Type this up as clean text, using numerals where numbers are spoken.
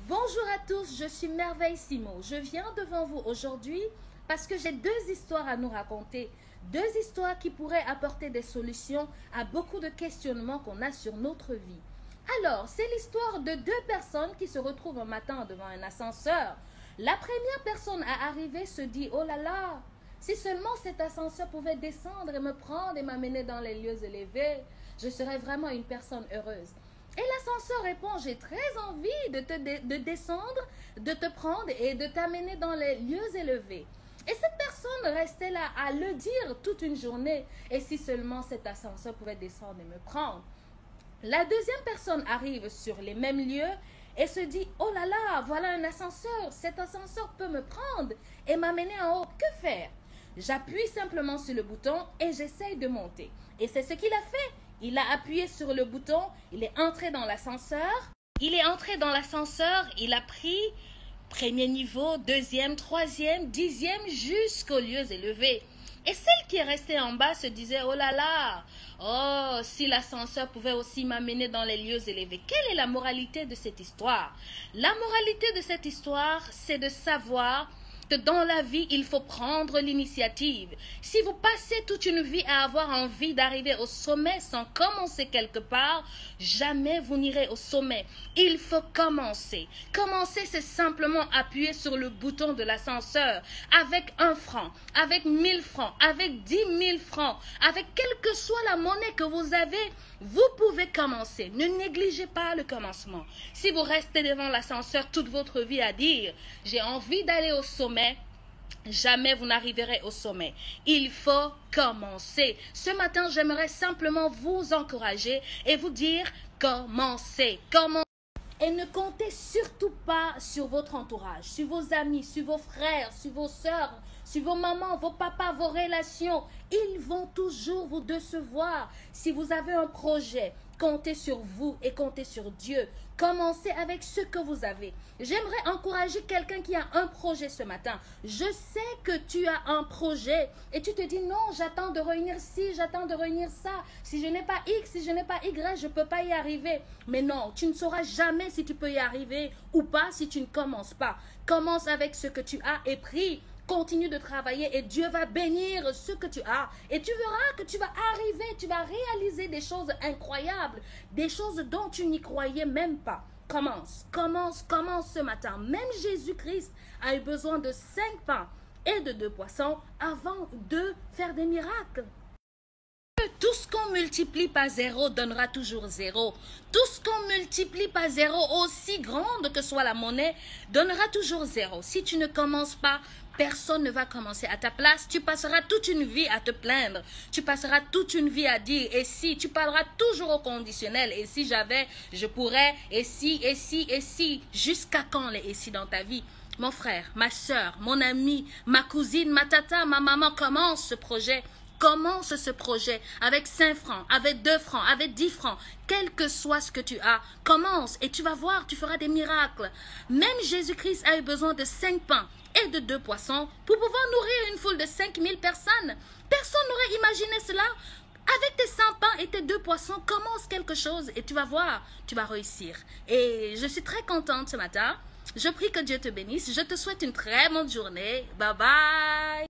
Bonjour à tous, je suis Merveille Simon. Je viens devant vous aujourd'hui parce que j'ai deux histoires à nous raconter. Deux histoires qui pourraient apporter des solutions à beaucoup de questionnements qu'on a sur notre vie. Alors, c'est l'histoire de deux personnes qui se retrouvent un matin devant un ascenseur. La première personne à arriver se dit « Oh là là, si seulement cet ascenseur pouvait descendre et me prendre et m'amener dans les lieux élevés, je serais vraiment une personne heureuse. » Et l'ascenseur répond, j'ai très envie de descendre, de te prendre et de t'amener dans les lieux élevés. Et cette personne restait là à le dire toute une journée. Et si seulement cet ascenseur pouvait descendre et me prendre. La deuxième personne arrive sur les mêmes lieux et se dit, oh là là, voilà un ascenseur. Cet ascenseur peut me prendre et m'amener en haut. Que faire? J'appuie simplement sur le bouton et j'essaye de monter. Et c'est ce qu'il a fait. Il a appuyé sur le bouton, il est entré dans l'ascenseur. Il a pris premier niveau, deuxième, troisième, dixième, jusqu'aux lieux élevés. Et celle qui est restée en bas se disait, oh là là, oh, si l'ascenseur pouvait aussi m'amener dans les lieux élevés. Quelle est la moralité de cette histoire? La moralité de cette histoire, c'est de savoir que dans la vie, il faut prendre l'initiative. Si vous passez toute une vie à avoir envie d'arriver au sommet sans commencer quelque part, jamais vous n'irez au sommet. Il faut commencer. Commencer, c'est simplement appuyer sur le bouton de l'ascenseur avec 1 franc, avec 1000 francs, avec 10 000 francs, avec quelle que soit la monnaie que vous avez, vous pouvez commencer. Ne négligez pas le commencement. Si vous restez devant l'ascenseur toute votre vie à dire « j'ai envie d'aller au sommet », jamais vous n'arriverez au sommet. Il faut commencer. Ce matin, j'aimerais simplement vous encourager et vous dire « commencez ». Et ne comptez surtout pas sur votre entourage, sur vos amis, sur vos frères, sur vos sœurs, sur vos mamans, vos papas, vos relations. Ils vont toujours vous décevoir. Si vous avez un projet, comptez sur vous et comptez sur Dieu. Commencez avec ce que vous avez. J'aimerais encourager quelqu'un qui a un projet ce matin. Je sais que tu as un projet et tu te dis non, j'attends de réunir ci, j'attends de réunir ça. Si je n'ai pas X, si je n'ai pas Y, je ne peux pas y arriver. Mais non, tu ne sauras jamais si tu peux y arriver ou pas si tu ne commences pas. Commence avec ce que tu as et prie. Continue de travailler et Dieu va bénir ce que tu as. Et tu verras que tu vas arriver, tu vas réaliser des choses incroyables, des choses dont tu n'y croyais même pas. Commence ce matin. Même Jésus-Christ a eu besoin de 5 pains et de 2 poissons avant de faire des miracles. Tout ce qu'on multiplie par 0 donnera toujours 0. Tout ce qu'on multiplie par 0, aussi grande que soit la monnaie, donnera toujours 0. Si tu ne commences pas, personne ne va commencer à ta place. Tu passeras toute une vie à te plaindre. Tu passeras toute une vie à dire « et si ?» Tu parleras toujours au conditionnel. « Et si j'avais, je pourrais, et si ?» Jusqu'à quand les « et si » dans ta vie? Mon frère, ma soeur, mon ami, ma cousine, ma tata, ma maman, commence ce projet. Commence ce projet avec 5 francs, avec 2 francs, avec 10 francs, quel que soit ce que tu as. Commence et tu vas voir, tu feras des miracles. Même Jésus-Christ a eu besoin de 5 pains et de 2 poissons pour pouvoir nourrir une foule de 5000 personnes. Personne n'aurait imaginé cela. Avec tes 100 pains et tes 2 poissons, commence quelque chose et tu vas voir, tu vas réussir. Et je suis très contente ce matin. Je prie que Dieu te bénisse. Je te souhaite une très bonne journée. Bye bye.